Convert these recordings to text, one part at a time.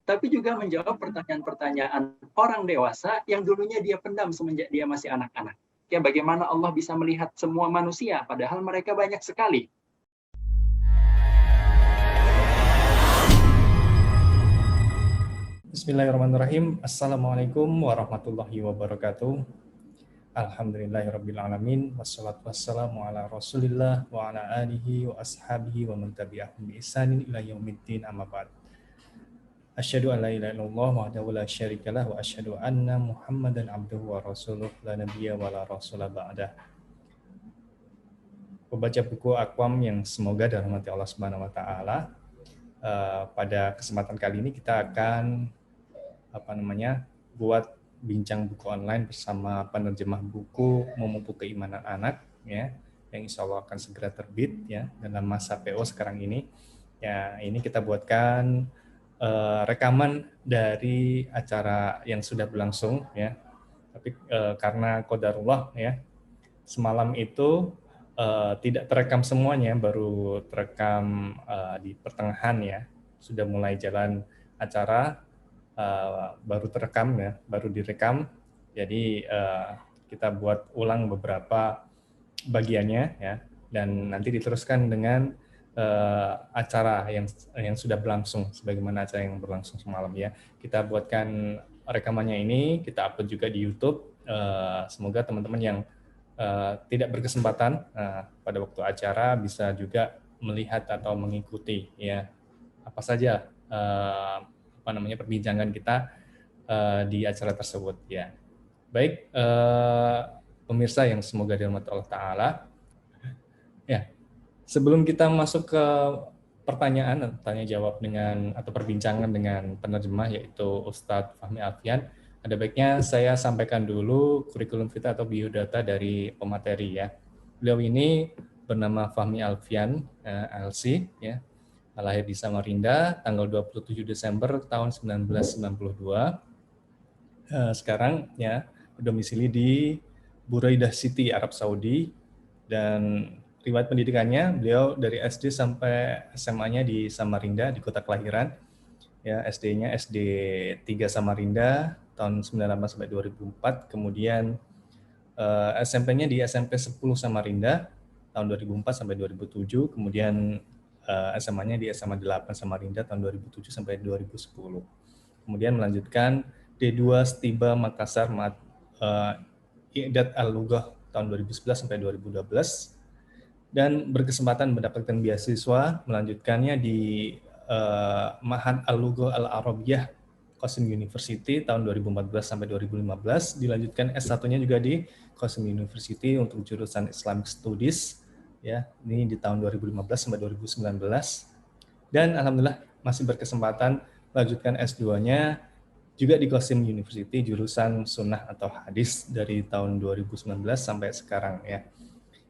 tapi juga menjawab pertanyaan-pertanyaan orang dewasa yang dulunya dia pendam semenjak dia masih anak-anak. Ya, bagaimana Allah bisa melihat semua manusia, padahal mereka banyak sekali. Bismillahirrahmanirrahim. Assalamualaikum warahmatullahi wabarakatuh. Alhamdulillahirabbil alamin wassalatu wassalamu ala Rasulillah wa ala alihi wa ashabihi wa man tabi'ahum bi ihsanin ila yaumiddin amma ba'd. Asyhadu an la ilaha illallah wahdahu la syarikalah wa asyhadu anna Muhammadan abduhu wa rasuluh la nabiyya wa la rasula ba'dah. Pembaca buku Aqwam yang semoga dirahmati Allah Subhanahu wa taala. Pada kesempatan kali ini kita akan buat bincang buku online bersama penerjemah buku Memupuk Keimanan Anak, ya, yang insya Allah akan segera terbit ya dalam masa PO sekarang ini. Ya, ini kita buatkan rekaman dari acara yang sudah berlangsung ya. Tapi karena qadarullah ya, semalam itu tidak terekam semuanya, baru terekam di pertengahan ya. Sudah mulai jalan acara, baru terekam ya, baru direkam. Jadi kita buat ulang beberapa bagiannya ya, dan nanti diteruskan dengan acara yang sudah berlangsung, sebagaimana acara yang berlangsung semalam ya. Kita buatkan rekamannya ini, kita upload juga di YouTube. Semoga teman-teman yang tidak berkesempatan pada waktu acara bisa juga melihat atau mengikuti ya apa saja perbincangan kita di acara tersebut ya. Baik, pemirsa yang semoga dirahmati Allah Ta'ala. Ya, sebelum kita masuk ke pertanyaan, tanya jawab dengan atau perbincangan dengan penerjemah yaitu Ustadz Fahmi Alfian, ada baiknya saya sampaikan dulu kurikulum vitae atau biodata dari pemateri ya. Beliau ini bernama Fahmi Alfian, LC ya. Lahir di Samarinda tanggal 27 Desember tahun 1992. Sekarang ya berdomisili di Buraidah City, Arab Saudi, dan riwayat pendidikannya beliau dari SD sampai SMA-nya di Samarinda di kota kelahiran. Ya, SD-nya SD 3 Samarinda tahun 98 sampai 2004, kemudian SMP-nya di SMP 10 Samarinda tahun 2004 sampai 2007, kemudian SMA-nya di SMA 8 Samarinda tahun 2007 sampai 2010. Kemudian melanjutkan D2 Stiba Makassar I'dad Al-Lughah tahun 2011 sampai 2012, dan berkesempatan mendapatkan beasiswa melanjutkannya di Ma'had Al-Lughah Al-Arabiyah Qasim University tahun 2014 sampai 2015, dilanjutkan S1-nya juga di Qasim University untuk jurusan Islamic Studies ya, ini di tahun 2015 sampai 2019, dan alhamdulillah masih berkesempatan melanjutkan S2-nya juga di Qasim University jurusan Sunnah atau Hadis dari tahun 2019 sampai sekarang ya.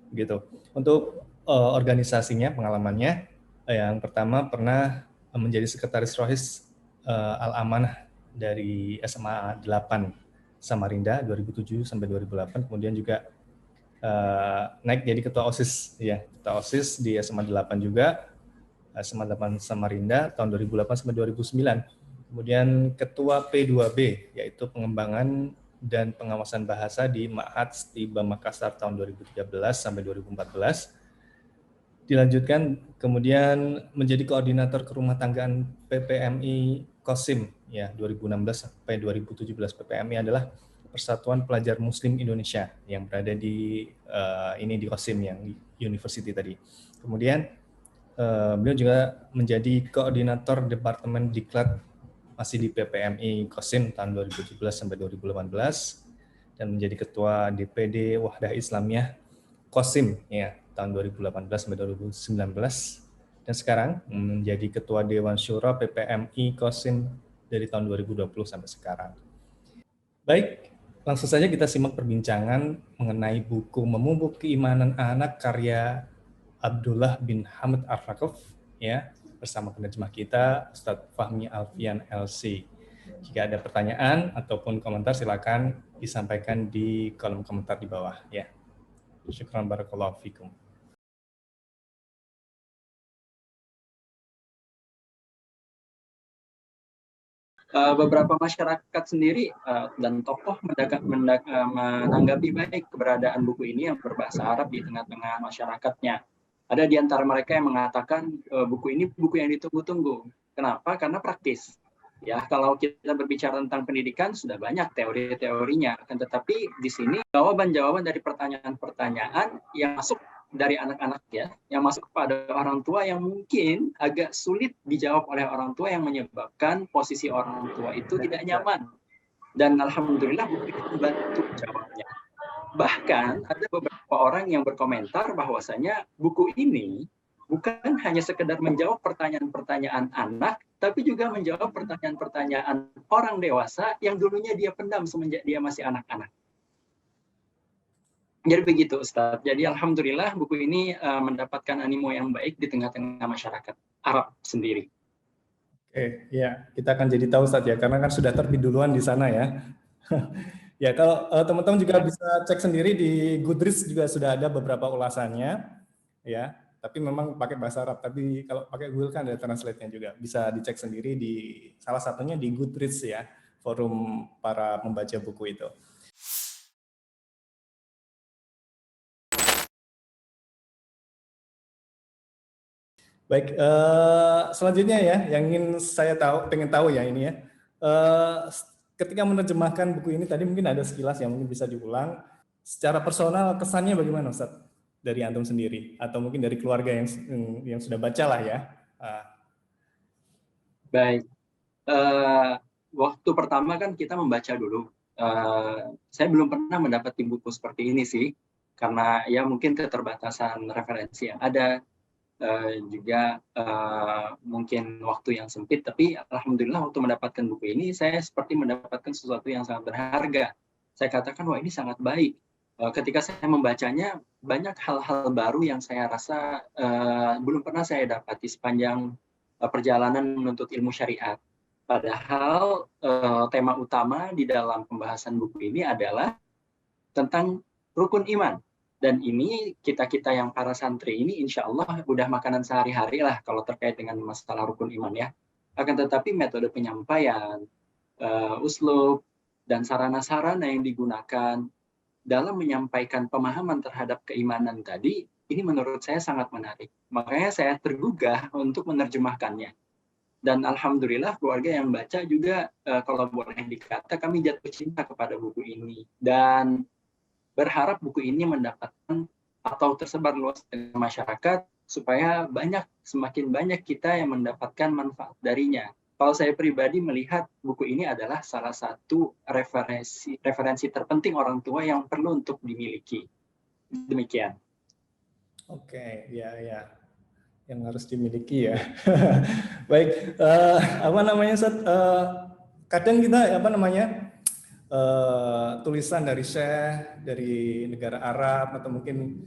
Gitu. Untuk organisasinya, pengalamannya, yang pertama pernah menjadi sekretaris Rohis Al-Amanah dari SMA 8 Samarinda 2007 sampai 2008, kemudian juga naik jadi ketua OSIS ya, ketua OSIS di SMA 8 juga, SMA 8 Samarinda tahun 2008 sampai 2009. Kemudian ketua P2B yaitu pengembangan dan pengawasan bahasa di Ma'had Stiba Makassar tahun 2013 sampai 2014. Dilanjutkan kemudian menjadi koordinator kerumah tanggaan PPMI Qasim ya 2016 sampai 2017. PPMI adalah Persatuan Pelajar Muslim Indonesia yang berada di ini di Qasim yang di University tadi. Kemudian beliau juga menjadi koordinator Departemen Diklat masih di PPMI Qasim tahun 2017 sampai 2018, dan menjadi ketua DPD Wahdah Islamiyah Qasim ya tahun 2018 sampai 2019, dan sekarang menjadi ketua Dewan Syura PPMI Qasim dari tahun 2020 sampai sekarang. Baik, langsung saja kita simak perbincangan mengenai buku Memupuk Keimanan Anak karya Abdullah bin Hamid Ar-Rakuf ya, bersama penerjemah kita Ustadz Fahmi Alfian LC. Jika ada pertanyaan ataupun komentar silakan disampaikan di kolom komentar di bawah ya. Syukran barakallahu fikum. beberapa masyarakat sendiri dan tokoh menanggapi baik keberadaan buku ini yang berbahasa Arab di tengah-tengah masyarakatnya. Ada di antara mereka yang mengatakan buku ini buku yang ditunggu-tunggu. Kenapa? Karena praktis. Ya, kalau kita berbicara tentang pendidikan sudah banyak teori-teorinya, akan tetapi di sini jawaban-jawaban dari pertanyaan-pertanyaan yang masuk dari anak-anak ya, yang masuk kepada orang tua yang mungkin agak sulit dijawab oleh orang tua yang menyebabkan posisi orang tua itu tidak nyaman. Dan alhamdulillah buku ini membantu jawabnya. Bahkan ada beberapa orang yang berkomentar bahwasanya buku ini bukan hanya sekedar menjawab pertanyaan-pertanyaan anak, tapi juga menjawab pertanyaan-pertanyaan orang dewasa yang dulunya dia pendam semenjak dia masih anak-anak. Jadi begitu Ustadz. Jadi alhamdulillah buku ini mendapatkan animo yang baik di tengah-tengah masyarakat Arab sendiri. Oke, ya kita akan jadi tahu Ustadz ya, karena kan sudah terbit duluan di sana ya. Ya, kalau teman-teman juga bisa cek sendiri di Goodreads juga sudah ada beberapa ulasannya, ya. Tapi memang pakai bahasa Arab. Tapi kalau pakai Google kan ada translate-nya juga. Bisa dicek sendiri di salah satunya di Goodreads ya, forum para pembaca buku itu. Baik, selanjutnya ya, yang ingin saya pengen tahu ya ini ya. Ketika menerjemahkan buku ini tadi mungkin ada sekilas yang mungkin bisa diulang. Secara personal kesannya bagaimana Ustadz? Dari antum sendiri atau mungkin dari keluarga yang sudah baca lah ya. Baik, waktu pertama kan kita membaca dulu. Saya belum pernah mendapati buku seperti ini sih, karena ya mungkin keterbatasan referensi yang ada, juga mungkin waktu yang sempit. Tapi alhamdulillah waktu mendapatkan buku ini saya seperti mendapatkan sesuatu yang sangat berharga. Saya katakan wah ini sangat baik. Ketika saya membacanya banyak hal-hal baru yang saya rasa belum pernah saya dapati sepanjang perjalanan menuntut ilmu syariat. Padahal tema utama di dalam pembahasan buku ini adalah tentang rukun iman. Dan ini kita-kita yang para santri ini insya Allah udah makanan sehari-hari lah kalau terkait dengan masalah rukun iman ya. Akan tetapi metode penyampaian, uslub, dan sarana-sarana yang digunakan dalam menyampaikan pemahaman terhadap keimanan tadi, ini menurut saya sangat menarik. Makanya saya tergugah untuk menerjemahkannya. Dan alhamdulillah keluarga yang baca juga kalau boleh dikata kami jatuh cinta kepada buku ini. Dan berharap buku ini mendapatkan atau tersebar luas di masyarakat supaya semakin banyak kita yang mendapatkan manfaat darinya. Kalau saya pribadi melihat buku ini adalah salah satu referensi terpenting orang tua yang perlu untuk dimiliki. Demikian. Oke, ya. Yang harus dimiliki ya. Baik, apa namanya Ustaz? Kadang kita tulisan dari syekh dari negara Arab atau mungkin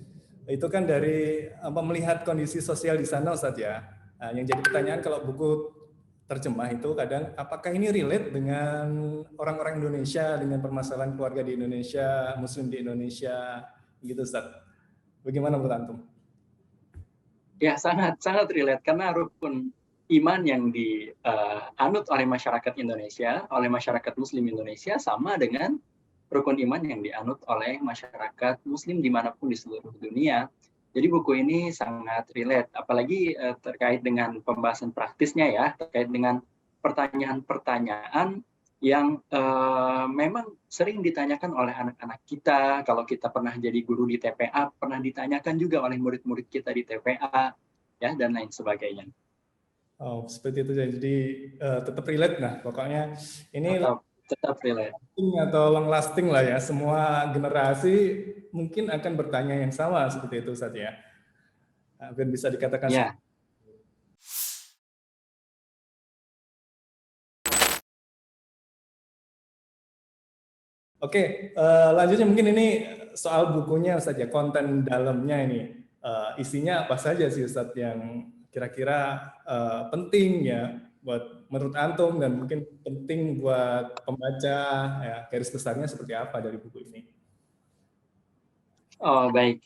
itu kan dari melihat kondisi sosial di sana Ustaz ya. Nah, yang jadi pertanyaan kalau buku terjemah itu kadang apakah ini relate dengan orang-orang Indonesia, dengan permasalahan keluarga di Indonesia, Muslim di Indonesia, gitu Ustaz. Bagaimana menurut antum? Ya sangat relate karena rukun iman yang dianut oleh masyarakat Indonesia, oleh masyarakat Muslim Indonesia sama dengan rukun iman yang dianut oleh masyarakat Muslim dimanapun di seluruh dunia. Jadi buku ini sangat relate, apalagi terkait dengan pembahasan praktisnya ya, terkait dengan pertanyaan-pertanyaan yang memang sering ditanyakan oleh anak-anak kita. Kalau kita pernah jadi guru di TPA, pernah ditanyakan juga oleh murid-murid kita di TPA, ya dan lain sebagainya. Oh, seperti itu. Jadi tetap relate, nah pokoknya ini tetap relate. Atau long lasting lah ya, semua generasi mungkin akan bertanya yang sama seperti itu Ustaz ya. Hampir bisa dikatakan ya. Oke, lanjutnya mungkin ini soal bukunya Ustaz ya, konten dalamnya ini. Isinya apa saja sih Ustaz yang kira-kira penting ya buat menurut antum dan mungkin penting buat pembaca ya, garis besarnya seperti apa dari buku ini? Oh baik,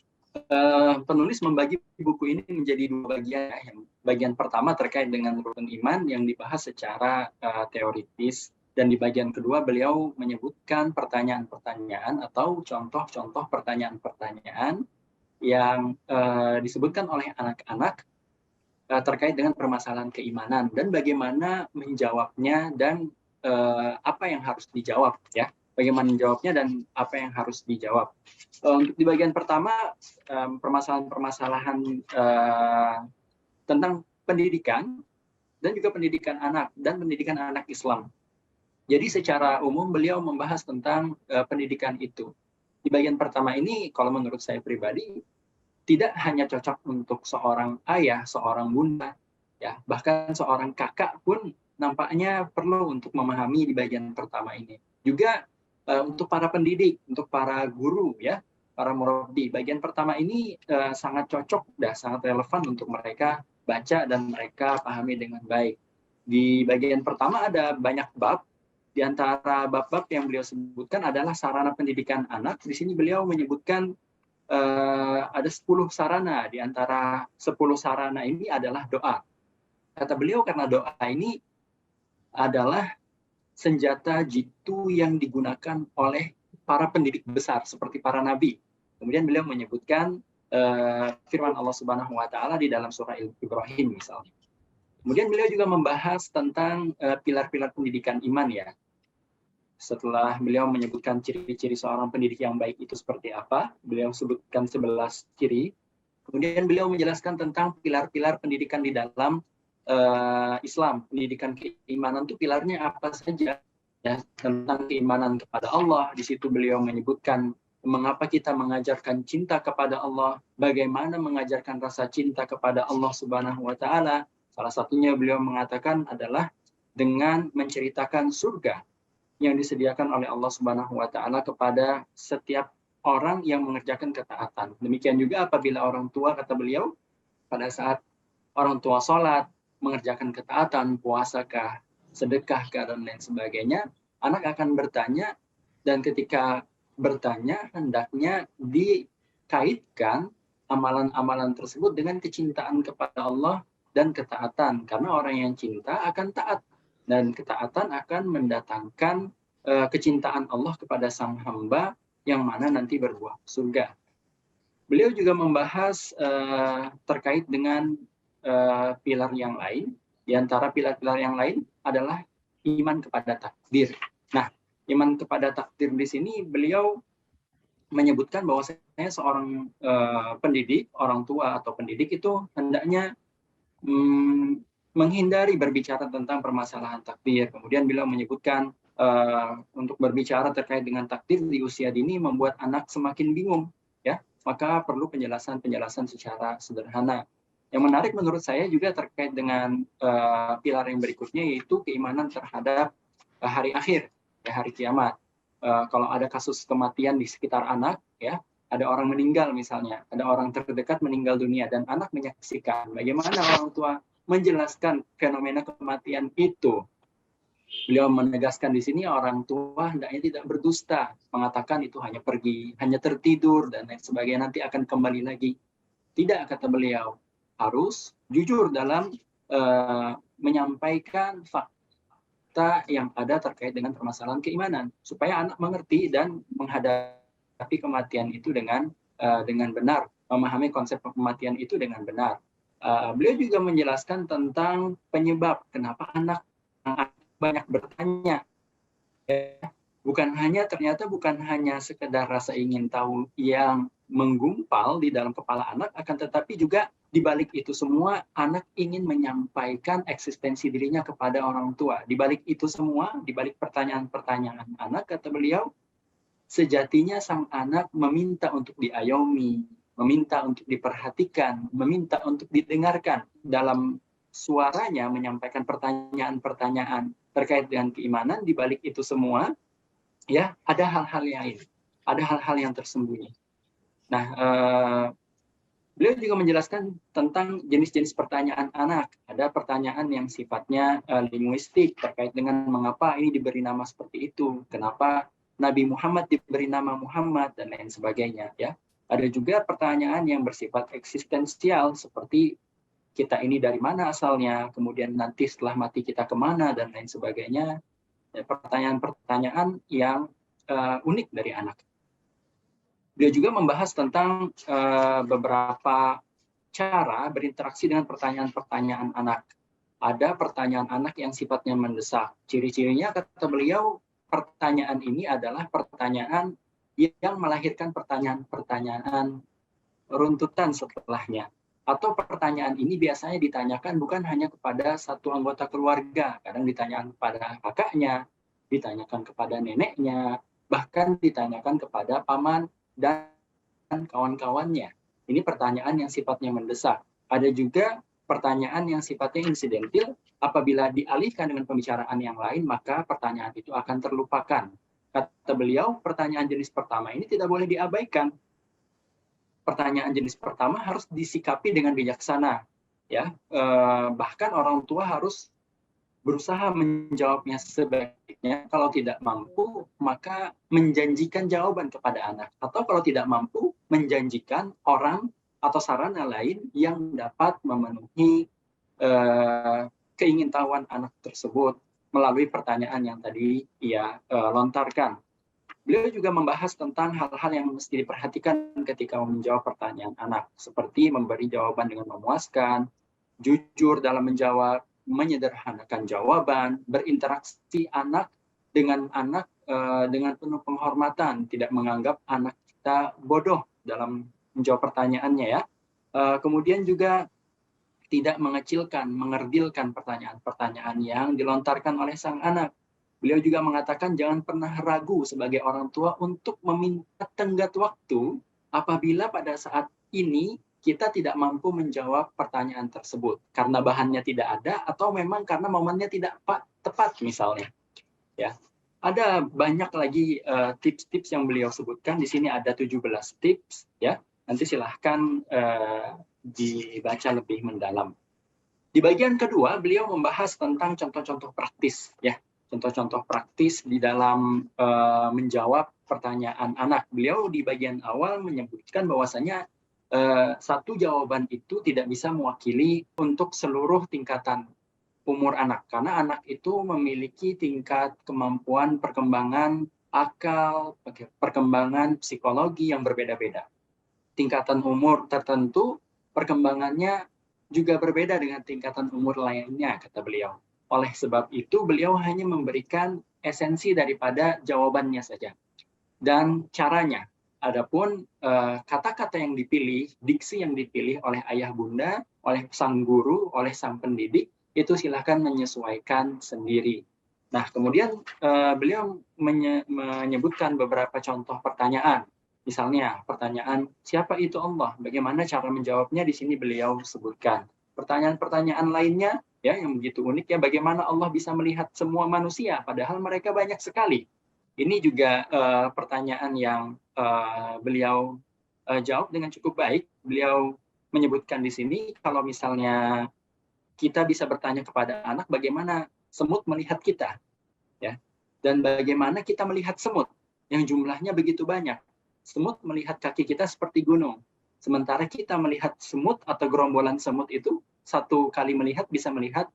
penulis membagi buku ini menjadi dua bagian. Bagian pertama terkait dengan rukun iman yang dibahas secara teoritis, Dan di bagian kedua beliau menyebutkan pertanyaan-pertanyaan atau contoh-contoh pertanyaan-pertanyaan yang disebutkan oleh anak-anak terkait dengan permasalahan keimanan dan bagaimana menjawabnya dan apa yang harus dijawab, ya. Bagaimana menjawabnya dan apa yang harus dijawab. Untuk di bagian pertama, permasalahan-permasalahan tentang pendidikan dan juga pendidikan anak dan pendidikan anak Islam. Jadi secara umum beliau membahas tentang pendidikan itu. Di bagian pertama ini, kalau menurut saya pribadi, tidak hanya cocok untuk seorang ayah, seorang bunda, ya, bahkan seorang kakak pun nampaknya perlu untuk memahami di bagian pertama ini. Juga untuk para pendidik, untuk para guru, ya, para murabbi. Bagian pertama ini sangat cocok dan sangat relevan untuk mereka baca dan mereka pahami dengan baik. Di bagian pertama ada banyak bab. Di antara bab-bab yang beliau sebutkan adalah sarana pendidikan anak. Di sini beliau menyebutkan ada 10 sarana. Di antara 10 sarana ini adalah doa. Kata beliau karena doa ini adalah senjata jitu yang digunakan oleh para pendidik besar seperti para nabi. Kemudian beliau menyebutkan firman Allah Subhanahu wa taala di dalam surah Ibrahim misalnya. Kemudian beliau juga membahas tentang pilar-pilar pendidikan iman, ya. Setelah beliau menyebutkan ciri-ciri seorang pendidik yang baik itu seperti apa, beliau sebutkan 11 ciri. Kemudian beliau menjelaskan tentang pilar-pilar pendidikan di dalam Islam. Pendidikan keimanan itu pilarnya apa saja? Ya, tentang keimanan kepada Allah. Di situ beliau menyebutkan mengapa kita mengajarkan cinta kepada Allah, bagaimana mengajarkan rasa cinta kepada Allah Subhanahu wa taala. Salah satunya beliau mengatakan adalah dengan menceritakan surga yang disediakan oleh Allah Subhanahu wa taala kepada setiap orang yang mengerjakan ketaatan. Demikian juga apabila orang tua, kata beliau, pada saat orang tua sholat, mengerjakan ketaatan, puasakah, sedekahkah, dan lain sebagainya, anak akan bertanya, dan ketika bertanya, hendaknya dikaitkan amalan-amalan tersebut dengan kecintaan kepada Allah dan ketaatan. Karena orang yang cinta akan taat. Dan ketaatan akan mendatangkan kecintaan Allah kepada sang hamba yang mana nanti berbuah surga. Beliau juga membahas terkait dengan pilar yang lain. Di antara pilar-pilar yang lain adalah iman kepada takdir. Nah, iman kepada takdir di sini beliau menyebutkan bahwa seorang pendidik, orang tua atau pendidik itu hendaknya menghindari berbicara tentang permasalahan takdir. Kemudian beliau menyebutkan untuk berbicara terkait dengan takdir di usia dini membuat anak semakin bingung, ya. Maka perlu penjelasan secara sederhana. Yang menarik menurut saya juga terkait dengan pilar yang berikutnya, yaitu keimanan terhadap hari akhir, ya, hari kiamat. Kalau ada kasus kematian di sekitar anak, ya, ada orang meninggal misalnya, ada orang terdekat meninggal dunia dan anak menyaksikan, bagaimana orang tua menjelaskan fenomena kematian itu. Beliau menegaskan di sini orang tua hendaknya tidak berdusta, mengatakan itu hanya pergi, hanya tertidur dan lain sebagainya, nanti akan kembali lagi. Tidak, kata beliau, harus jujur dalam menyampaikan fakta yang ada terkait dengan permasalahan keimanan, supaya anak mengerti dan menghadapi kematian itu dengan benar, memahami konsep kematian itu dengan benar. Beliau juga menjelaskan tentang penyebab kenapa anak banyak bertanya. Bukan hanya sekedar rasa ingin tahu yang menggumpal di dalam kepala anak, akan tetapi juga di balik itu semua anak ingin menyampaikan eksistensi dirinya kepada orang tua. Di balik itu semua, di balik pertanyaan-pertanyaan anak, kata beliau, sejatinya sang anak meminta untuk diayomi, meminta untuk diperhatikan, meminta untuk didengarkan. Dalam suaranya menyampaikan pertanyaan-pertanyaan terkait dengan keimanan. Di balik itu semua, ya, ada hal-hal lain, ada hal-hal yang tersembunyi. Nah, beliau juga menjelaskan tentang jenis-jenis pertanyaan anak. Ada pertanyaan yang sifatnya linguistik terkait dengan mengapa ini diberi nama seperti itu, kenapa Nabi Muhammad diberi nama Muhammad, dan lain sebagainya, ya. Ada juga pertanyaan yang bersifat eksistensial seperti kita ini dari mana asalnya, kemudian nanti setelah mati kita kemana, dan lain sebagainya. pertanyaan-pertanyaan yang unik dari anak. Dia juga membahas tentang beberapa cara berinteraksi dengan pertanyaan-pertanyaan anak. Ada pertanyaan anak yang sifatnya mendesak. Ciri-cirinya kata beliau, pertanyaan ini adalah pertanyaan yang melahirkan pertanyaan-pertanyaan runtutan setelahnya. Atau pertanyaan ini biasanya ditanyakan bukan hanya kepada satu anggota keluarga, kadang ditanyakan kepada kakaknya, ditanyakan kepada neneknya, bahkan ditanyakan kepada paman dan kawan-kawannya. Ini pertanyaan yang sifatnya mendesak. Ada juga pertanyaan yang sifatnya insidentil, apabila dialihkan dengan pembicaraan yang lain, maka pertanyaan itu akan terlupakan. Kata beliau, pertanyaan jenis pertama ini tidak boleh diabaikan. Pertanyaan jenis pertama harus disikapi dengan bijaksana. Ya, bahkan orang tua harus berusaha menjawabnya sebaiknya. Kalau tidak mampu, maka menjanjikan jawaban kepada anak. Atau kalau tidak mampu, menjanjikan orang atau sarana lain yang dapat memenuhi keingintahuan anak tersebut melalui pertanyaan yang tadi ia lontarkan. Beliau juga membahas tentang hal-hal yang mesti diperhatikan ketika menjawab pertanyaan anak, seperti memberi jawaban dengan memuaskan, jujur dalam menjawab, menyederhanakan jawaban, berinteraksi anak dengan penuh penghormatan, tidak menganggap anak kita bodoh dalam menjawab pertanyaannya ya. Kemudian juga tidak mengecilkan, mengerdilkan pertanyaan-pertanyaan yang dilontarkan oleh sang anak. Beliau juga mengatakan jangan pernah ragu sebagai orang tua untuk meminta tenggat waktu apabila pada saat ini kita tidak mampu menjawab pertanyaan tersebut karena bahannya tidak ada atau memang karena momennya tidak tepat misalnya. Ya. Ada banyak lagi tips-tips yang beliau sebutkan. Di sini ada 17 tips ya. Nanti silahkan dibaca lebih mendalam. Di bagian kedua beliau membahas tentang contoh-contoh praktis ya. Contoh-contoh praktis di dalam menjawab pertanyaan anak. Beliau di bagian awal menyebutkan bahwasanya satu jawaban itu tidak bisa mewakili untuk seluruh tingkatan umur anak. Karena anak itu memiliki tingkat kemampuan perkembangan akal, perkembangan psikologi yang berbeda-beda. Tingkatan umur tertentu, perkembangannya juga berbeda dengan tingkatan umur lainnya, kata beliau. Oleh sebab itu, beliau hanya memberikan esensi daripada jawabannya saja. Dan caranya. Adapun kata-kata yang dipilih, diksi yang dipilih oleh ayah bunda, oleh sang guru, oleh sang pendidik, itu silakan menyesuaikan sendiri. Nah, kemudian beliau menyebutkan beberapa contoh pertanyaan. Misalnya, pertanyaan siapa itu Allah? Bagaimana cara menjawabnya? Di sini beliau sebutkan. Pertanyaan-pertanyaan lainnya, ya, yang begitu unik ya, bagaimana Allah bisa melihat semua manusia, padahal mereka banyak sekali. Ini juga pertanyaan yang beliau jawab dengan cukup baik. Beliau menyebutkan di sini kalau misalnya kita bisa bertanya kepada anak bagaimana semut melihat kita, ya, dan bagaimana kita melihat semut yang jumlahnya begitu banyak. Semut melihat kaki kita seperti gunung, sementara kita melihat semut atau gerombolan semut itu satu kali melihat bisa melihat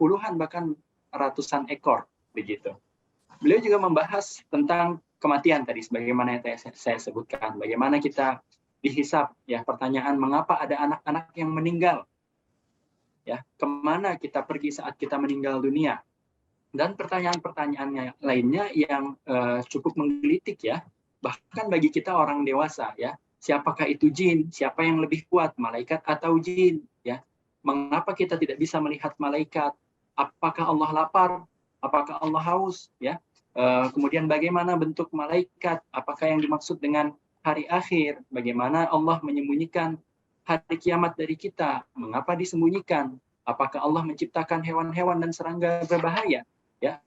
puluhan bahkan ratusan ekor begitu. Beliau juga membahas tentang kematian tadi, sebagaimana yang saya sebutkan. Bagaimana kita dihisab, ya, pertanyaan mengapa ada anak-anak yang meninggal, ya, kemana kita pergi saat kita meninggal dunia, dan pertanyaan-pertanyaan lainnya yang cukup menggelitik ya, bahkan bagi kita orang dewasa ya, siapakah itu jin, siapa yang lebih kuat, malaikat atau jin, ya, mengapa kita tidak bisa melihat malaikat, apakah Allah lapar, apakah Allah haus, ya. Kemudian bagaimana bentuk malaikat, apakah yang dimaksud dengan hari akhir, bagaimana Allah menyembunyikan hari kiamat dari kita, mengapa disembunyikan, apakah Allah menciptakan hewan-hewan dan serangga berbahaya, ya.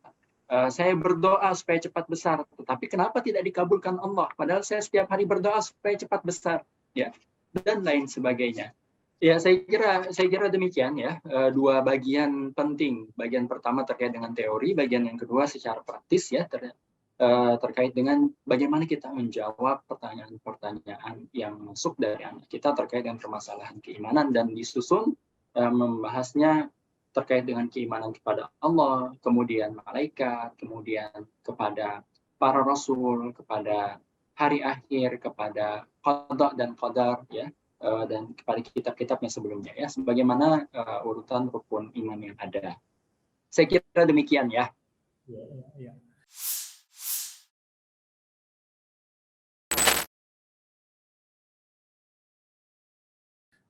Saya berdoa supaya cepat besar, tetapi kenapa tidak dikabulkan Allah, padahal saya setiap hari berdoa supaya cepat besar, ya, dan lain sebagainya. Ya, saya kira demikian ya, dua bagian penting. Bagian pertama terkait dengan teori, bagian yang kedua secara praktis ya, terkait dengan bagaimana kita menjawab pertanyaan-pertanyaan yang masuk dari anak kita terkait dengan permasalahan keimanan, dan disusun membahasnya terkait dengan keimanan kepada Allah, kemudian malaikat, kemudian kepada para rasul, kepada hari akhir, kepada qada dan qadar, ya, dan kepada kitab-kitabnya sebelumnya, ya, sebagaimana urutan rukun iman yang ada. Saya kira demikian, ya. Ya.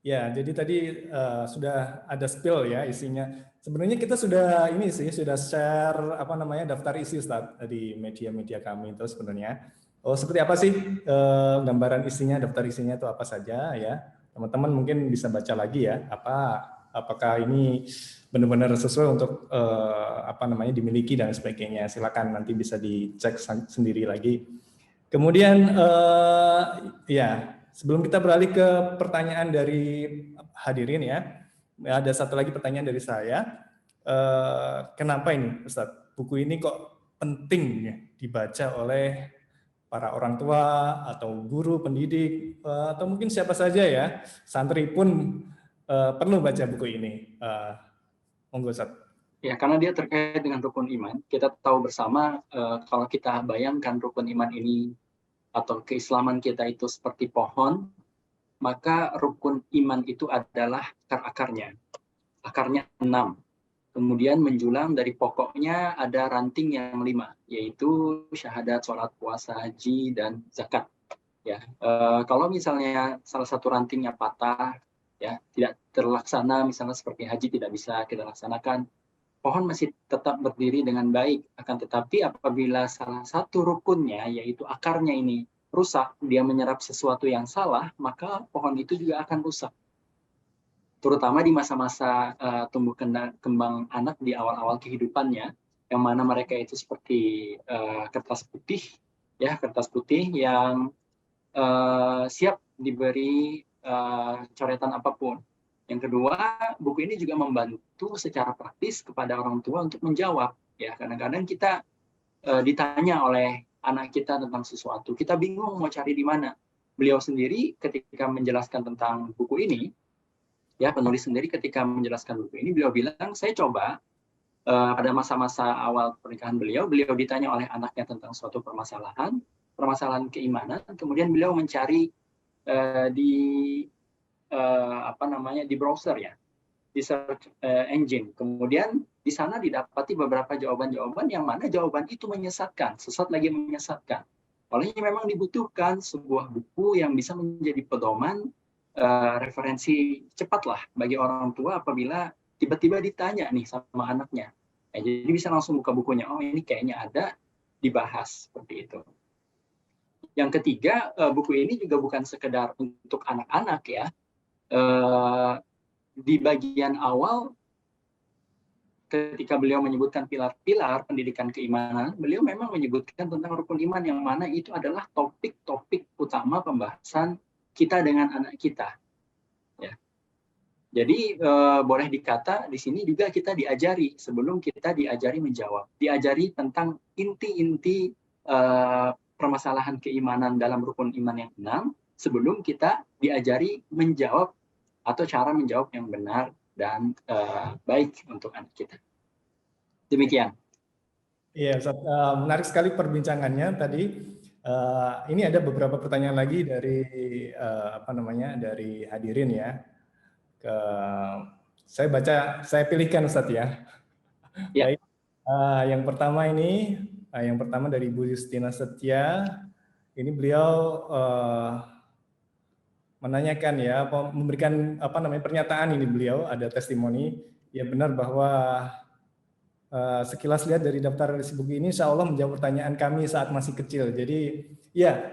Ya, jadi tadi sudah ada spill ya isinya. Sebenarnya kita sudah ini sih sudah share apa namanya daftar isi Ustaz di media-media kami itu sebenarnya. Oh, seperti apa sih gambaran isinya, daftar isinya itu apa saja ya. Teman-teman mungkin bisa baca lagi ya, apakah ini benar-benar sesuai untuk apa namanya dimiliki dan sebagainya. Silakan nanti bisa dicek sendiri lagi. Kemudian ya, sebelum kita beralih ke pertanyaan dari hadirin ya, ada satu lagi pertanyaan dari saya. Kenapa ini, Ustaz? Buku ini kok penting ya, dibaca oleh para orang tua atau guru, pendidik, atau mungkin siapa saja ya, santri pun perlu baca buku ini. Monggo, Ustaz. Ya, karena dia terkait dengan rukun iman. Kita tahu bersama kalau kita bayangkan rukun iman ini atau keislaman kita itu seperti pohon, maka rukun iman itu adalah akar-akarnya. Akarnya 6. Kemudian menjulang dari pokoknya ada ranting yang 5, yaitu syahadat, sholat, puasa, haji, dan zakat. Ya, kalau misalnya salah satu rantingnya patah, ya tidak terlaksana, misalnya seperti haji tidak bisa kita laksanakan, pohon masih tetap berdiri dengan baik. Akan tetapi apabila salah satu rukunnya, yaitu akarnya ini rusak, dia menyerap sesuatu yang salah, maka pohon itu juga akan rusak. Terutama di masa-masa tumbuh kembang anak di awal-awal kehidupannya, yang mana mereka itu seperti kertas putih, ya, kertas putih yang siap diberi coretan apapun. Yang kedua, buku ini juga membantu secara praktis kepada orang tua untuk menjawab. Ya, kadang-kadang kita ditanya oleh anak kita tentang sesuatu, kita bingung mau cari di mana. Beliau sendiri ketika menjelaskan tentang buku ini, ya, penulis sendiri ketika menjelaskan buku ini, beliau bilang, saya coba pada masa-masa awal pernikahan beliau ditanya oleh anaknya tentang suatu permasalahan keimanan, kemudian beliau mencari di di browser, ya, di search engine. Kemudian di sana didapati beberapa jawaban-jawaban yang mana jawaban itu menyesatkan, sesat lagi menyesatkan. Olehnya memang dibutuhkan sebuah buku yang bisa menjadi pedoman referensi cepatlah bagi orang tua apabila tiba-tiba ditanya nih sama anaknya. Jadi bisa langsung buka bukunya, oh ini kayaknya ada, dibahas seperti itu. Yang ketiga, buku ini juga bukan sekedar untuk anak-anak, ya. Di bagian awal ketika beliau menyebutkan pilar-pilar pendidikan keimanan, beliau memang menyebutkan tentang rukun iman yang mana itu adalah topik-topik utama pembahasan kita dengan anak kita. Ya. Jadi boleh dikata di sini juga kita diajari sebelum kita diajari menjawab, diajari tentang inti-inti permasalahan keimanan dalam rukun iman yang 6 sebelum kita diajari menjawab atau cara menjawab yang benar dan baik untuk anak kita. Demikian. Iya, menarik sekali perbincangannya tadi. Ini ada beberapa pertanyaan lagi dari dari hadirin ya. Saya pilihkan Ustadz ya. Ya. Baik. Yang pertama dari Bu Justina Setia. Ini beliau menanyakan ya, memberikan pernyataan ini, beliau ada testimoni. Ya benar bahwa sekilas lihat dari daftar isi buku ini, insya Allah menjawab pertanyaan kami saat masih kecil. Jadi ya,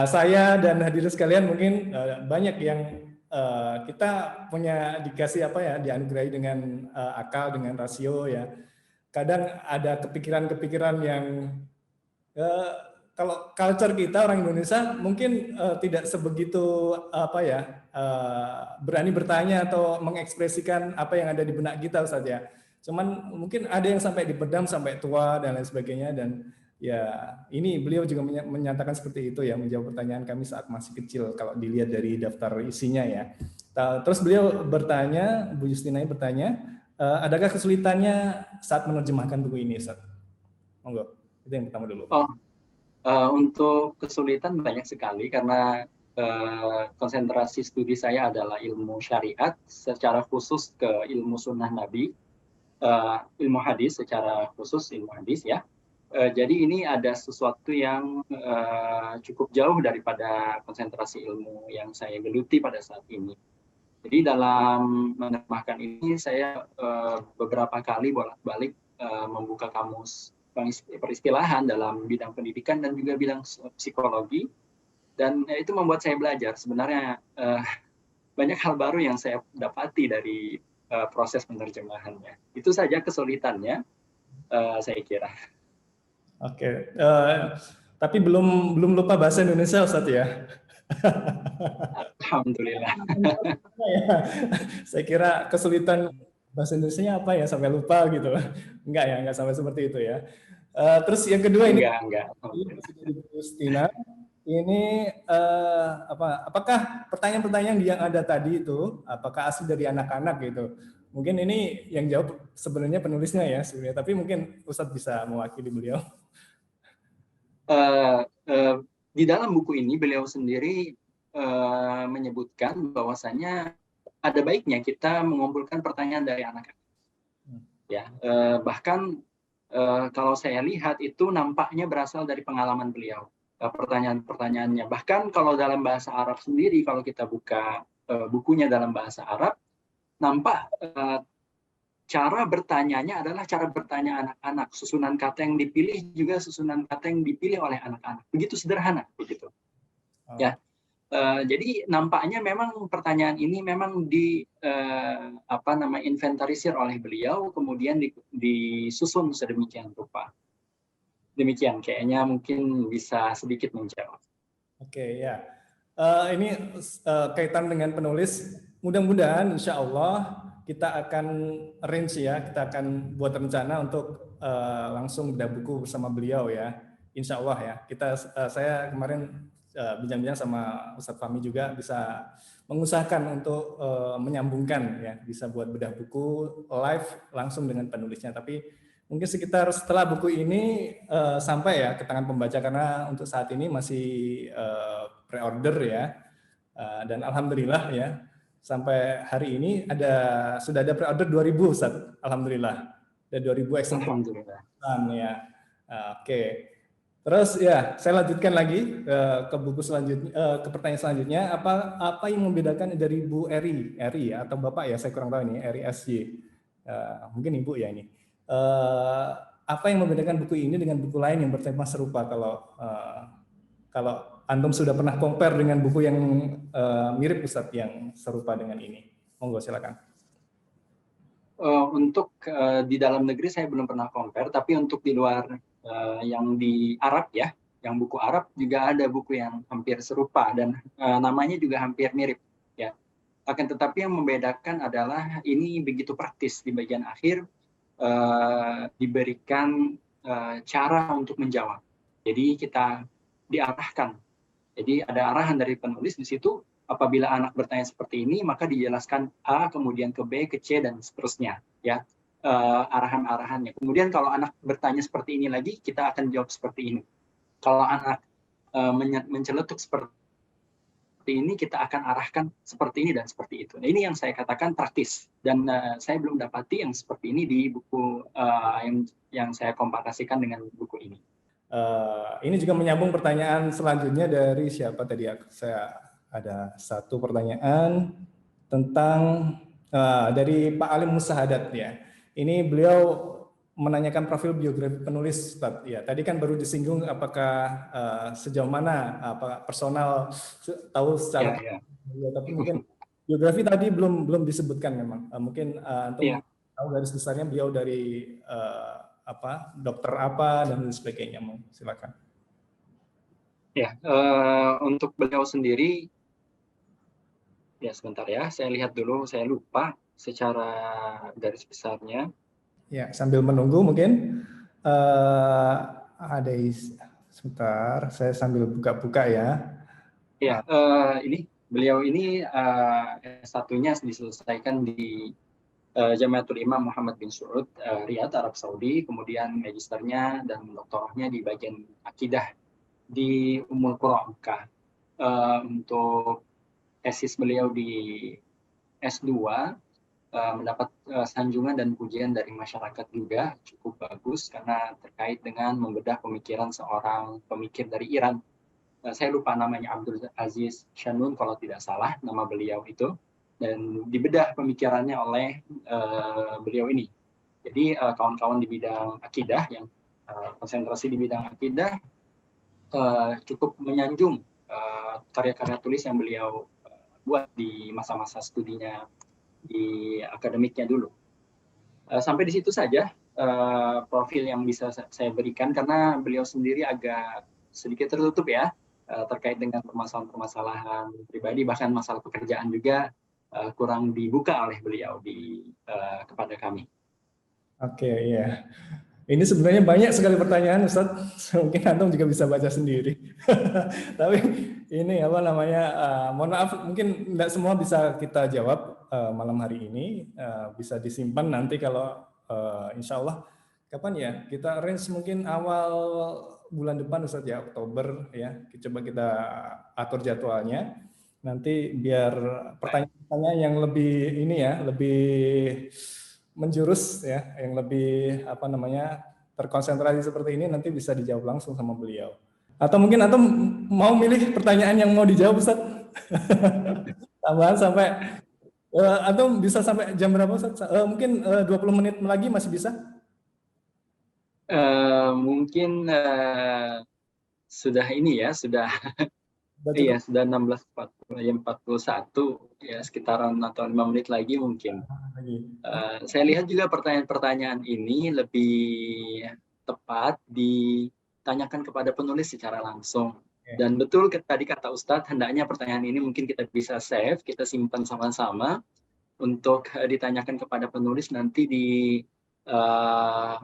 saya dan hadirin sekalian mungkin banyak yang kita punya dikasih dianugerahi dengan akal, dengan rasio ya. Kadang ada kepikiran-kepikiran yang kalau culture kita orang Indonesia mungkin tidak sebegitu berani bertanya atau mengekspresikan apa yang ada di benak kita saja. Cuman mungkin ada yang sampai dipendam sampai tua dan lain sebagainya, dan ya ini beliau juga menyatakan seperti itu ya, menjawab pertanyaan kami saat masih kecil kalau dilihat dari daftar isinya ya. Terus beliau bertanya, Bu Justina bertanya, adakah kesulitannya saat menerjemahkan buku ini, Ustaz? Monggo, itu yang pertama dulu. Oh, untuk kesulitan banyak sekali karena konsentrasi studi saya adalah ilmu syariat, secara khusus ke ilmu sunnah Nabi, ilmu hadis secara khusus ilmu hadis ya. Jadi ini ada sesuatu yang cukup jauh daripada konsentrasi ilmu yang saya geluti pada saat ini. Jadi dalam menerjemahkan ini saya beberapa kali bolak-balik membuka kamus peristilahan dalam bidang pendidikan dan juga bidang psikologi, dan itu membuat saya belajar sebenarnya banyak hal baru yang saya dapati dari proses penerjemahannya. Itu saja kesulitannya, saya kira. Oke, tapi belum lupa bahasa Indonesia, Ustaz ya? Alhamdulillah. Saya kira kesulitan bahasa Indonesia apa ya sampai lupa gitu. Enggak sampai seperti itu ya. Terus yang kedua ini, enggak. Justina, ini apakah pertanyaan-pertanyaan yang ada tadi itu apakah asli dari anak-anak gitu? Mungkin ini yang jawab sebenarnya penulisnya ya sebenarnya, tapi mungkin Ustadz bisa mewakili beliau. Di dalam buku ini beliau sendiri menyebutkan bahwasanya ada baiknya kita mengumpulkan pertanyaan dari anak-anak. Ya, bahkan kalau saya lihat itu nampaknya berasal dari pengalaman beliau, pertanyaan-pertanyaannya. Bahkan kalau dalam bahasa Arab sendiri, kalau kita buka bukunya dalam bahasa Arab, nampak cara bertanyanya adalah cara bertanya anak-anak. Susunan kata yang dipilih juga susunan kata yang dipilih oleh anak-anak. Begitu sederhana, begitu. Ya, jadi nampaknya memang pertanyaan ini memang inventarisir oleh beliau, kemudian disusun sedemikian rupa. Demikian, kayaknya mungkin bisa sedikit menjawab. Oke, ya. Ini kaitan dengan penulis. Mudah-mudahan, insya Allah kita akan arrange ya, kita akan buat rencana untuk langsung bedah buku bersama beliau ya, insya Allah ya. Saya kemarin bincang-bincang sama Ustadz Fahmi juga bisa mengusahakan untuk menyambungkan ya, bisa buat bedah buku live langsung dengan penulisnya. Tapi mungkin sekitar setelah buku ini sampai ya ke tangan pembaca, karena untuk saat ini masih pre-order ya, dan alhamdulillah ya sampai hari ini sudah ada pre-order 2.000 Ustaz, alhamdulillah ada 2.000 eksemplar. Alhamdulillah. Ya, oke. Terus ya saya lanjutkan lagi ke buku selanjutnya, ke pertanyaan selanjutnya, apa yang membedakan dari Bu Eri ya, atau Bapak ya, saya kurang tahu ini, Eri SY, mungkin Ibu ya ini. Apa yang membedakan buku ini dengan buku lain yang bertema serupa, kalau Antum sudah pernah compare dengan buku yang mirip Ustadz yang serupa dengan ini? Monggo silakan. Untuk di dalam negeri saya belum pernah compare, tapi untuk di luar yang di Arab ya, yang buku Arab juga ada buku yang hampir serupa dan namanya juga hampir mirip ya. Akan tetapi yang membedakan adalah ini begitu praktis, di bagian akhir diberikan cara untuk menjawab. Jadi kita diarahkan. Jadi ada arahan dari penulis di situ. Apabila anak bertanya seperti ini, maka dijelaskan A, kemudian ke B, ke C, dan seterusnya. Ya, arahan-arahannya. Kemudian kalau anak bertanya seperti ini lagi, kita akan jawab seperti ini. Kalau anak menceletuk seperti ini, kita akan arahkan seperti ini dan seperti itu. Nah, ini yang saya katakan praktis. Dan saya belum dapati yang seperti ini di buku yang saya komparasikan dengan buku ini. Ini juga menyambung pertanyaan selanjutnya dari siapa tadi? Saya ada satu pertanyaan tentang dari Pak Alim Musahadat ya. Ini beliau menanyakan profil biografi penulis, Ustaz. Ya, tadi kan baru disinggung apakah sejauh mana personal tahu secara ya, tapi mungkin biografi tadi belum disebutkan memang. Mungkin untuk tahu garis besarnya beliau dari dokter apa dan sebagainya. Silakan. Ya, untuk beliau sendiri, ya sebentar ya, saya lihat dulu, saya lupa secara garis besarnya. Ya, sambil menunggu mungkin ada sebentar, saya sambil buka-buka ya. Ya, beliau ini S1-nya diselesaikan di Jamiatul Imam Muhammad bin Saud, Riyadh, Arab Saudi, kemudian magisternya dan doktorahnya di bagian akidah di Ummul Qura Mekah. Untuk tesis beliau di S2 mendapat sanjungan dan pujian dari masyarakat juga cukup bagus karena terkait dengan membedah pemikiran seorang pemikir dari Iran. Saya lupa namanya, Abdul Aziz Shanun kalau tidak salah nama beliau itu, dan dibedah pemikirannya oleh beliau ini. Jadi kawan-kawan di bidang akidah yang konsentrasi di bidang akidah cukup menyanjung karya-karya tulis yang beliau buat di masa-masa studinya di akademiknya dulu. Sampai di situ saja profil yang bisa saya berikan karena beliau sendiri agak sedikit tertutup ya terkait dengan permasalahan-permasalahan pribadi, bahkan masalah pekerjaan juga kurang dibuka oleh beliau kepada kami. Oke, iya. Ini sebenarnya banyak sekali pertanyaan, Ustadz. Mungkin Antum juga bisa baca sendiri. Tapi ini apa namanya? Mohon maaf, mungkin tidak semua bisa kita jawab malam hari ini. Bisa disimpan nanti kalau insya Allah kapan ya? Kita arrange mungkin awal bulan depan, Ustadz ya, Oktober ya. Coba kita atur jadwalnya. Nanti biar pertanyaan-pertanyaan yang lebih ini ya, lebih menjurus ya, yang lebih apa namanya terkonsentrasi seperti ini nanti bisa dijawab langsung sama beliau. Atau mungkin atau mau milih pertanyaan yang mau dijawab, Ustaz? Tambahan sampai atau bisa sampai jam berapa, Ustaz? Mungkin 20 menit lagi masih bisa? Mungkin sudah ini ya, sudah iya, sudah 16.41 ya, sekitaran atau 5 menit lagi mungkin. Saya lihat juga pertanyaan-pertanyaan ini lebih tepat ditanyakan kepada penulis secara langsung. Dan betul tadi kata Ustadz, hendaknya pertanyaan ini mungkin kita bisa save, kita simpan sama-sama untuk ditanyakan kepada penulis nanti di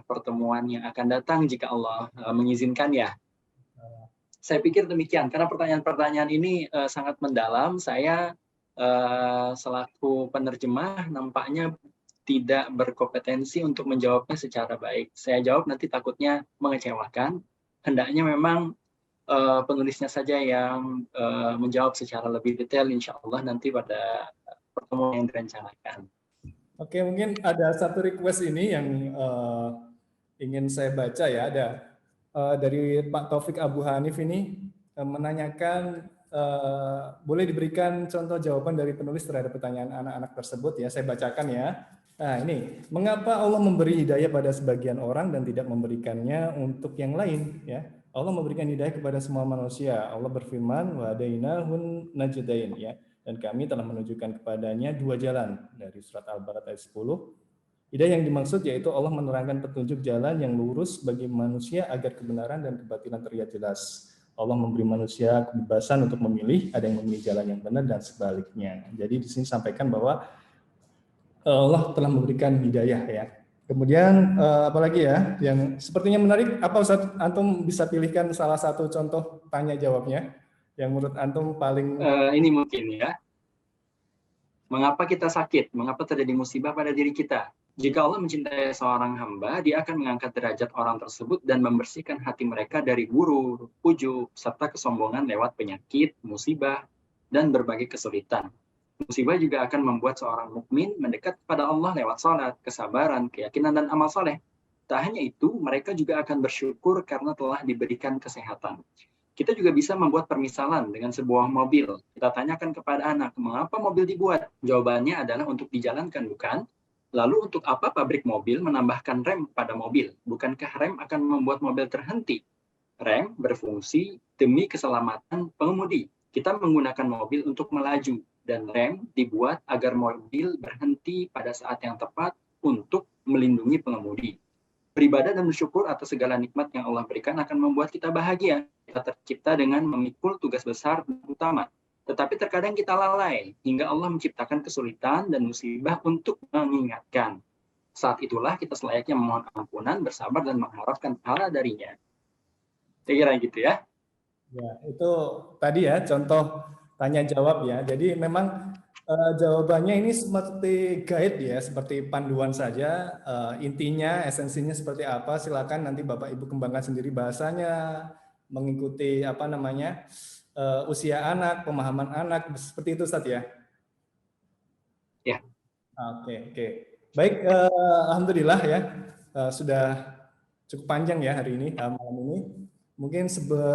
pertemuan yang akan datang jika Allah mengizinkan ya. Saya pikir demikian, karena pertanyaan-pertanyaan ini sangat mendalam. Saya selaku penerjemah nampaknya tidak berkompetensi untuk menjawabnya secara baik. Saya jawab nanti takutnya mengecewakan. Hendaknya memang penulisnya saja yang menjawab secara lebih detail, insya Allah nanti pada pertemuan yang direncanakan. Oke, mungkin ada satu request ini yang ingin saya baca ya. Ada dari Pak Taufik Abu Hanif ini menanyakan boleh diberikan contoh jawaban dari penulis terhadap pertanyaan anak-anak tersebut ya. Saya bacakan ya. Nah ini, mengapa Allah memberi hidayah pada sebagian orang dan tidak memberikannya untuk yang lain ya? Allah memberikan hidayah kepada semua manusia. Allah berfirman, wa hadainahun najdain ya. Dan kami telah menunjukkan kepadanya dua jalan dari surat Al-Baqarah ayat 10. Hidayah yang dimaksud yaitu Allah menerangkan petunjuk jalan yang lurus bagi manusia agar kebenaran dan kebatilan terlihat jelas. Allah memberi manusia kebebasan untuk memilih, ada yang memilih jalan yang benar dan sebaliknya. Jadi di sini sampaikan bahwa Allah telah memberikan hidayah ya. Kemudian apalagi ya yang sepertinya menarik, apa Ustaz Antum bisa pilihkan salah satu contoh tanya jawabnya yang menurut Antum paling ini mungkin ya. Mengapa kita sakit? Mengapa terjadi musibah pada diri kita? Jika Allah mencintai seorang hamba, Dia akan mengangkat derajat orang tersebut dan membersihkan hati mereka dari gurur, ujub, serta kesombongan lewat penyakit, musibah, dan berbagai kesulitan. Musibah juga akan membuat seorang mukmin mendekat kepada Allah lewat salat, kesabaran, keyakinan, dan amal soleh. Tak hanya itu, mereka juga akan bersyukur karena telah diberikan kesehatan. Kita juga bisa membuat permisalan dengan sebuah mobil. Kita tanyakan kepada anak, mengapa mobil dibuat? Jawabannya adalah untuk dijalankan, bukan? Lalu untuk apa pabrik mobil menambahkan rem pada mobil? Bukankah rem akan membuat mobil terhenti? Rem berfungsi demi keselamatan pengemudi. Kita menggunakan mobil untuk melaju, dan rem dibuat agar mobil berhenti pada saat yang tepat untuk melindungi pengemudi. Beribadah dan bersyukur atas segala nikmat yang Allah berikan akan membuat kita bahagia. Kita tercipta dengan memikul tugas besar dan utama. Tetapi terkadang kita lalai, hingga Allah menciptakan kesulitan dan musibah untuk mengingatkan. Saat itulah kita selayaknya memohon ampunan, bersabar, dan mengharapkan pahala darinya. Saya kira gitu ya. Ya, itu tadi ya contoh tanya jawab ya. Jadi memang jawabannya ini seperti guide ya, seperti panduan saja. Intinya, esensinya seperti apa? Silakan nanti Bapak Ibu kembangkan sendiri bahasanya, mengikuti apa namanya usia anak, pemahaman anak, seperti itu Ustaz ya. Ya. Oke. Baik, alhamdulillah ya sudah cukup panjang ya hari ini malam ini. Mungkin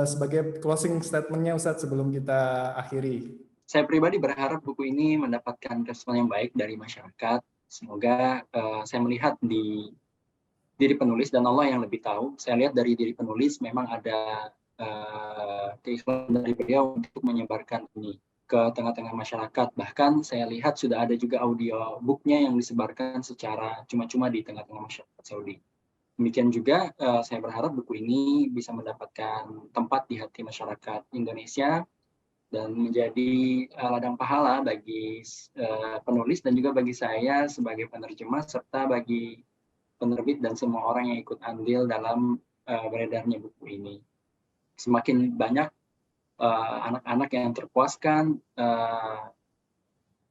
sebagai closing statementnya Ustaz sebelum kita akhiri. Saya pribadi berharap buku ini mendapatkan respon yang baik dari masyarakat. Semoga saya melihat di diri penulis, dan Allah yang lebih tahu. Saya lihat dari diri penulis memang ada keikhlasan dari beliau untuk menyebarkan ini ke tengah-tengah masyarakat. Bahkan saya lihat sudah ada juga audio booknya yang disebarkan secara cuma-cuma di tengah-tengah masyarakat Saudi. Demikian juga saya berharap buku ini bisa mendapatkan tempat di hati masyarakat Indonesia dan menjadi ladang pahala bagi penulis dan juga bagi saya sebagai penerjemah serta bagi penerbit dan semua orang yang ikut andil dalam beredarnya buku ini. Semakin banyak anak-anak yang terpuaskan,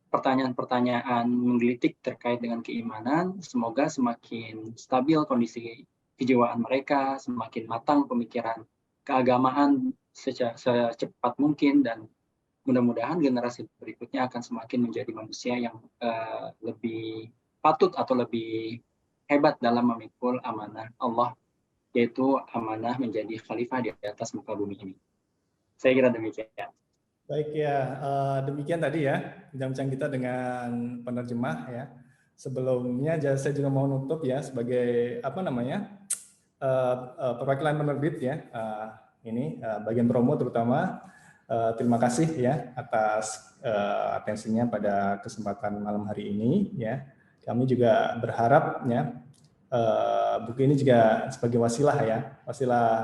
pertanyaan-pertanyaan menggelitik terkait dengan keimanan, semoga semakin stabil kondisi kejiwaan mereka, semakin matang pemikiran keagamaan secepat mungkin, dan mudah-mudahan generasi berikutnya akan semakin menjadi manusia yang lebih patut atau lebih hebat dalam memikul amanah Allah, yaitu amanah menjadi khalifah di atas muka bumi ini. Saya kira demikian. Baik ya, demikian tadi ya bincang-bincang kita dengan penerjemah ya. Sebelumnya saya juga mau nutup ya sebagai apa namanya perwakilan penerbit ya. Ini bagian promo terutama. Terima kasih ya atas atensinya pada kesempatan malam hari ini ya. Kami juga berharap ya buku ini juga sebagai wasilah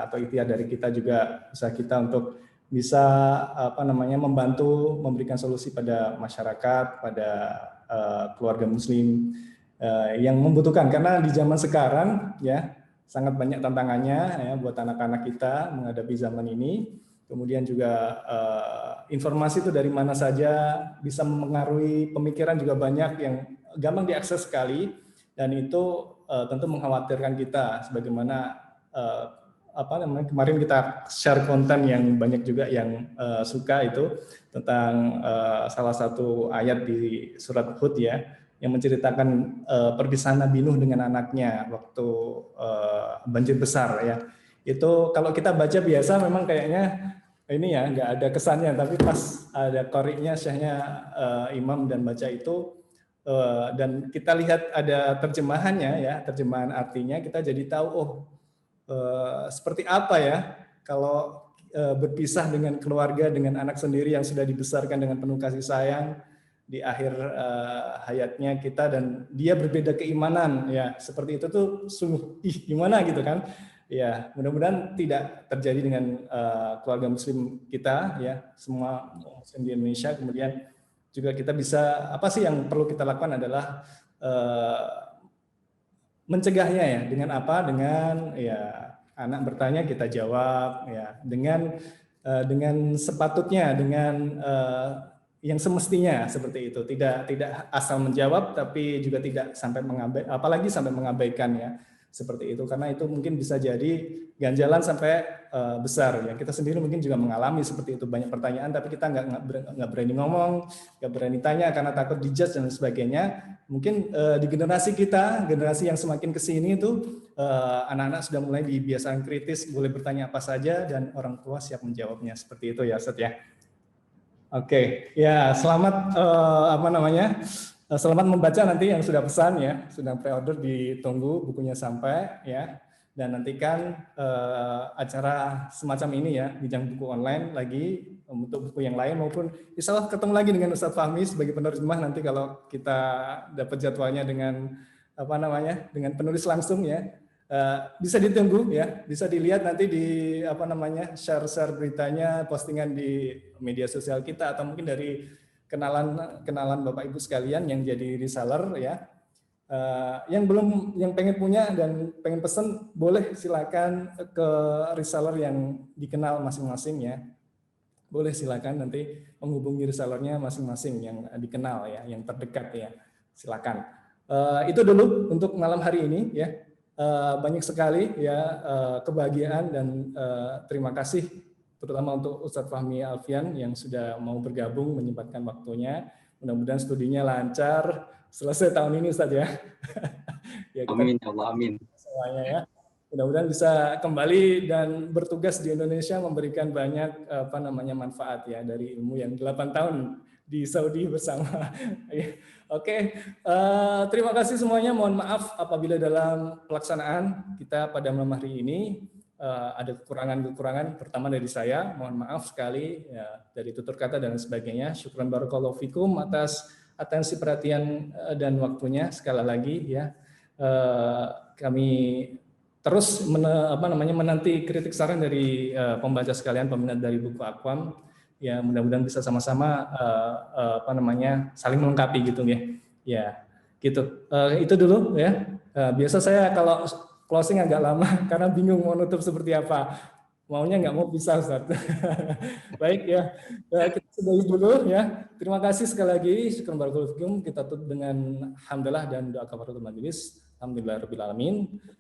atau ikhtiar dari kita juga, usaha kita untuk bisa apa namanya membantu memberikan solusi pada masyarakat, pada keluarga muslim yang membutuhkan, karena di zaman sekarang ya sangat banyak tantangannya ya buat anak-anak kita menghadapi zaman ini. Kemudian juga informasi itu dari mana saja bisa mempengaruhi pemikiran juga banyak yang gampang diakses sekali, dan itu tentu mengkhawatirkan kita sebagaimana kemarin kita share konten yang banyak juga yang suka itu tentang salah satu ayat di surat Hud ya yang menceritakan perpisahan Nabi Nuh dengan anaknya waktu banjir besar ya. Itu kalau kita baca biasa memang kayaknya ini ya nggak ada kesannya, tapi pas ada qari'nya, syekhnya imam dan baca itu dan kita lihat ada terjemahannya ya, terjemahan artinya, kita jadi tahu seperti apa ya kalau berpisah dengan keluarga, dengan anak sendiri yang sudah dibesarkan dengan penuh kasih sayang di akhir hayatnya kita, dan dia berbeda keimanan ya, seperti itu tuh sungguh gimana gitu kan ya. Mudah-mudahan tidak terjadi dengan keluarga muslim kita ya, semua muslim di Indonesia. Kemudian juga kita bisa, apa sih yang perlu kita lakukan adalah mencegahnya ya, dengan apa? Dengan ya anak bertanya kita jawab ya, dengan sepatutnya, dengan yang semestinya seperti itu. Tidak asal menjawab, tapi juga tidak sampai mengabaikan, apalagi sampai mengabaikan ya, seperti itu. Karena itu mungkin bisa jadi ganjalan sampai besar ya. Kita sendiri mungkin juga mengalami seperti itu, banyak pertanyaan tapi kita nggak berani ngomong, nggak berani tanya karena takut dijudge dan sebagainya. Mungkin di generasi kita, generasi yang semakin kesini itu anak-anak sudah mulai dibiasakan kritis, boleh bertanya apa saja dan orang tua siap menjawabnya, seperti itu ya Ustaz ya. Oke, ya selamat selamat membaca nanti yang sudah pesan ya, sudah pre-order, ditunggu bukunya sampai ya, dan nantikan acara semacam ini ya, bincang buku online lagi untuk buku yang lain, maupun insya Allah ketemu lagi dengan Ustadz Fahmi sebagai penerjemah nanti kalau kita dapat jadwalnya dengan dengan penulis langsung ya. Bisa ditunggu ya, bisa dilihat nanti di share beritanya, postingan di media sosial kita, atau mungkin dari kenalan Bapak Ibu sekalian yang jadi reseller ya. Yang pengen punya dan pengen pesen, boleh silakan ke reseller yang dikenal masing-masing ya. boleh silakan nanti menghubungi resellernya masing-masing yang dikenal ya, yang terdekat ya. Silakan. Itu dulu untuk malam hari ini ya. Banyak sekali ya kebahagiaan dan terima kasih terutama untuk Ustadz Fahmi Alfian yang sudah mau bergabung menyempatkan waktunya. Mudah-mudahan studinya lancar selesai tahun ini Ustadz ya. Ya kita Amin, ya Allah, amin. Semuanya ya. Mudah-mudahan bisa kembali dan bertugas di Indonesia memberikan banyak manfaat ya dari ilmu yang 8 tahun di Saudi bersama. Oke, terima kasih semuanya. Mohon maaf apabila dalam pelaksanaan kita pada malam hari ini ada kekurangan-kekurangan. Pertama dari saya, mohon maaf sekali ya, dari tutur kata dan sebagainya. Syukran barakallahu fikum atas atensi perhatian dan waktunya sekali lagi ya. Kami terus menanti kritik saran dari pembaca sekalian, peminat dari buku Aqwam. Ya mudah-mudahan bisa sama-sama saling melengkapi gitu ya. Ya gitu. Itu dulu ya. Biasa saya kalau closing agak lama karena bingung mau nutup seperti apa. Maunya nggak mau pisah Ustaz. Baik ya. Kita sudahi dulu ya. Terima kasih sekali lagi. Syukran barakallahu fikum. Kita tutup dengan hamdalah dan doa kafaratul majelis. Alhamdulillahirabbil alamin.